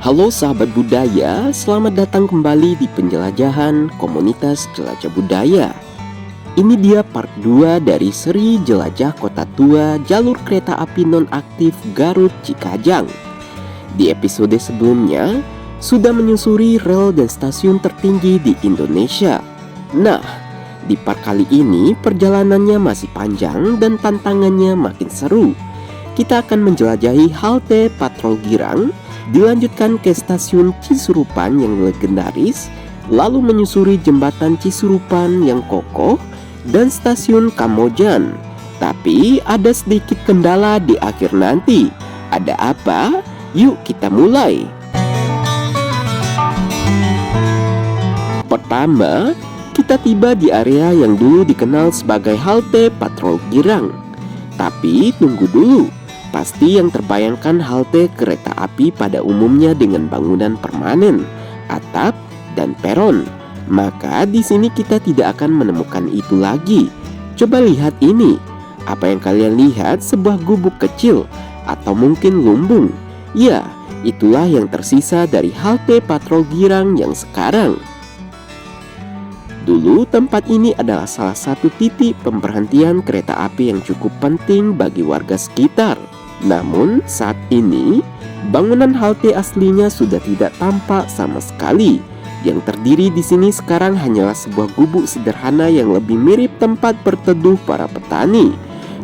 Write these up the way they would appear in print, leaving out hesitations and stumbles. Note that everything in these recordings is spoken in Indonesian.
Halo sahabat budaya, selamat datang kembali di penjelajahan komunitas jelajah budaya. Ini dia part 2 dari seri jelajah kota tua jalur kereta api nonaktif Garut Cikajang. Di episode sebelumnya, sudah menyusuri rel dan stasiun tertinggi di Indonesia. Nah, di part kali ini perjalanannya masih panjang dan tantangannya makin seru. Kita akan menjelajahi halte Patrol Girang, dilanjutkan ke stasiun Cisurupan yang legendaris, lalu menyusuri jembatan Cisurupan yang kokoh, dan stasiun Kamojan. Tapi ada sedikit kendala di akhir nanti. Ada apa? Yuk kita mulai. Pertama, kita tiba di area yang dulu dikenal sebagai halte Patrol Girang. Tapi tunggu dulu. Pasti yang terbayangkan halte kereta api pada umumnya dengan bangunan permanen, atap, dan peron. Maka di sini kita tidak akan menemukan itu lagi. Coba lihat ini. Apa yang kalian lihat sebuah gubuk kecil atau mungkin lumbung? Ya, itulah yang tersisa dari halte Patrol Girang yang sekarang. Dulu tempat ini adalah salah satu titik pemberhentian kereta api yang cukup penting bagi warga sekitar. Namun saat ini bangunan halte aslinya sudah tidak tampak sama sekali. Yang terdiri di sini sekarang hanyalah sebuah gubuk sederhana yang lebih mirip tempat berteduh para petani.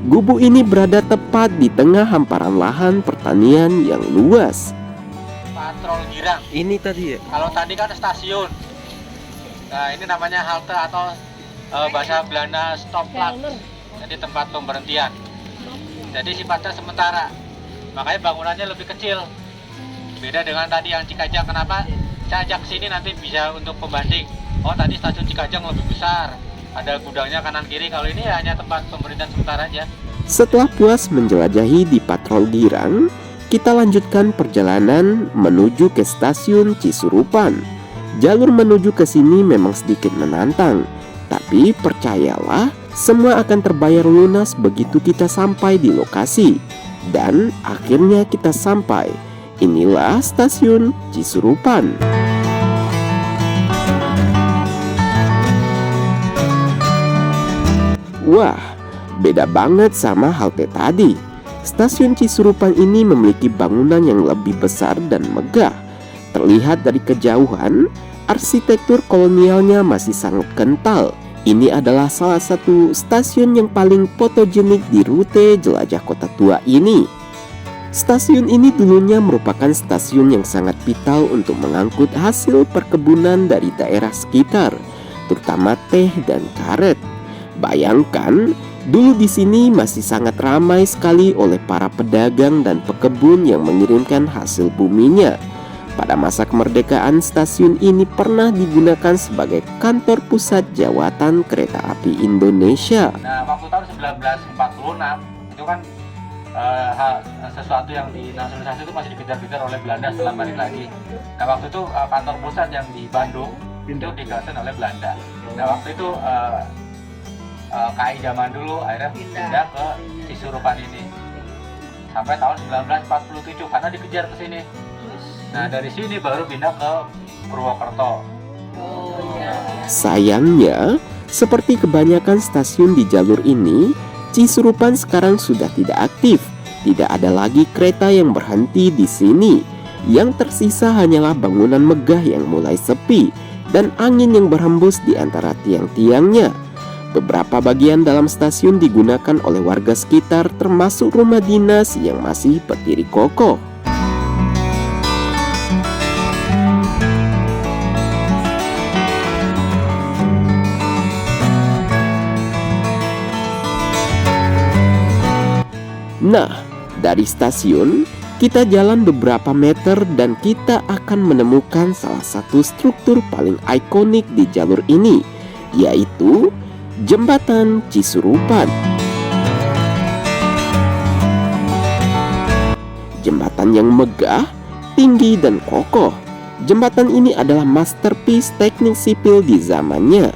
Gubuk ini berada tepat di tengah hamparan lahan pertanian yang luas. Patrol Girang. Ini tadi ya? Kalau tadi kan stasiun. Nah, ini namanya halte atau bahasa Belanda stoplight. Jadi tempat pemberhentian. Jadi sifatnya sementara, makanya bangunannya lebih kecil. Beda dengan tadi yang Cikajang. Kenapa saya ajak sini nanti bisa untuk pembanding. Oh, tadi stasiun Cikajang lebih besar, ada gudangnya kanan kiri. Kalau ini hanya tempat pemberhentian sementara aja. Setelah puas menjelajahi di Patrol Girang, kita lanjutkan perjalanan menuju ke stasiun Cisurupan. Jalur menuju ke sini memang sedikit menantang, tapi percayalah, semua akan terbayar lunas begitu kita sampai di lokasi. Dan akhirnya kita sampai. Inilah stasiun Cisurupan. Wah, beda banget sama halte tadi. Stasiun Cisurupan ini memiliki bangunan yang lebih besar dan megah. Terlihat dari kejauhan, arsitektur kolonialnya masih sangat kental. Ini adalah salah satu stasiun yang paling fotogenik di rute jelajah kota tua ini. Stasiun ini dulunya merupakan stasiun yang sangat vital untuk mengangkut hasil perkebunan dari daerah sekitar, terutama teh dan karet. Bayangkan, dulu di sini masih sangat ramai sekali oleh para pedagang dan pekebun yang mengirimkan hasil buminya. Pada masa kemerdekaan, stasiun ini pernah digunakan sebagai kantor pusat Jawatan Kereta Api Indonesia. Nah, waktu tahun 1946 itu kan sesuatu yang di nasionalisasi itu masih dikejar-kejar oleh Belanda setelah balik lagi. Nah, waktu itu kantor pusat yang di Bandung itu digagaskan oleh Belanda. Nah, waktu itu KAI zaman dulu akhirnya pindah ke Cisurupan ini sampai tahun 1947 karena dikejar ke sini. Nah, dari sini baru pindah ke Purwokerto. Sayangnya, seperti kebanyakan stasiun di jalur ini, Cisurupan sekarang sudah tidak aktif. Tidak ada lagi kereta yang berhenti di sini. Yang tersisa hanyalah bangunan megah yang mulai sepi dan angin yang berhembus di antara tiang-tiangnya. Beberapa bagian dalam stasiun digunakan oleh warga sekitar, termasuk rumah dinas yang masih berdiri kokoh. Nah, dari stasiun, kita jalan beberapa meter dan kita akan menemukan salah satu struktur paling ikonik di jalur ini, yaitu Jembatan Cisurupan. Jembatan yang megah, tinggi, dan kokoh. Jembatan ini adalah masterpiece teknik sipil di zamannya.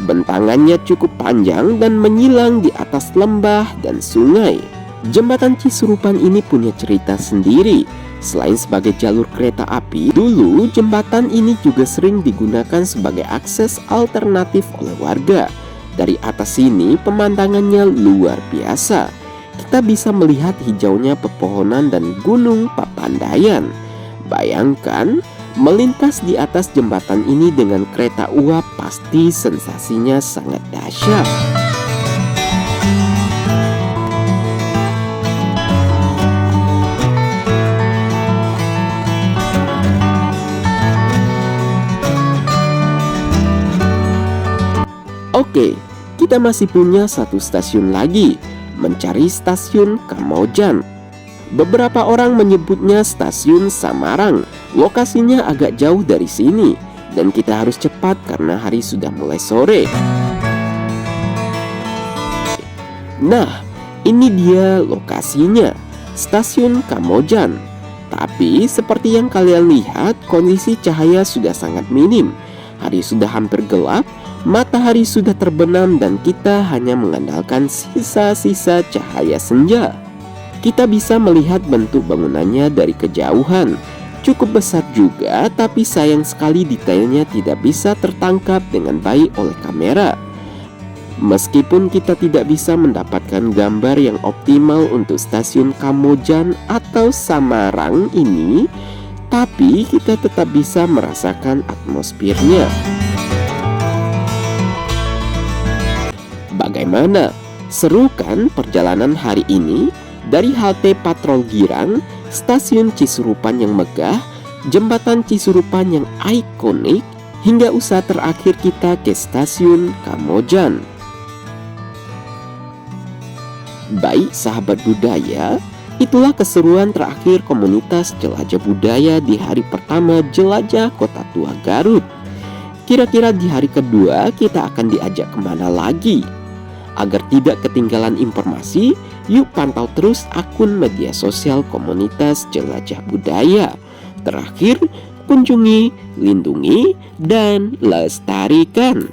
Bentangannya cukup panjang dan menyilang di atas lembah dan sungai. Jembatan Cisurupan ini punya cerita sendiri. Selain sebagai jalur kereta api, dulu jembatan ini juga sering digunakan sebagai akses alternatif oleh warga. Dari atas sini pemandangannya luar biasa. Kita bisa melihat hijaunya pepohonan dan gunung Papandayan. Bayangkan, melintas di atas jembatan ini dengan kereta uap pasti sensasinya sangat dahsyat. Oke, kita masih punya satu stasiun lagi, mencari stasiun Kamojan. Beberapa orang menyebutnya stasiun Samarang. Lokasinya agak jauh dari sini dan kita harus cepat karena hari sudah mulai sore. Nah, ini dia lokasinya, stasiun Kamojan. Tapi seperti yang kalian lihat, kondisi cahaya sudah sangat minim. Hari sudah hampir gelap, matahari sudah terbenam dan kita hanya mengandalkan sisa-sisa cahaya senja. Kita bisa melihat bentuk bangunannya dari kejauhan. Cukup besar juga, tapi sayang sekali detailnya tidak bisa tertangkap dengan baik oleh kamera. Meskipun kita tidak bisa mendapatkan gambar yang optimal untuk stasiun Kamojan atau Samarang ini, tapi kita tetap bisa merasakan atmosfernya. Bagaimana? Seru kan perjalanan hari ini? Dari halte Patrol Girang, stasiun Cisurupan yang megah, jembatan Cisurupan yang ikonik, hingga usaha terakhir kita ke stasiun Kamojan. Baik sahabat budaya, itulah keseruan terakhir komunitas jelajah budaya di hari pertama jelajah Kota Tua Garut. Kira-kira di hari kedua kita akan diajak kemana lagi? Agar tidak ketinggalan informasi, yuk pantau terus akun media sosial komunitas jelajah budaya. Terakhir, kunjungi, lindungi, dan lestarikan.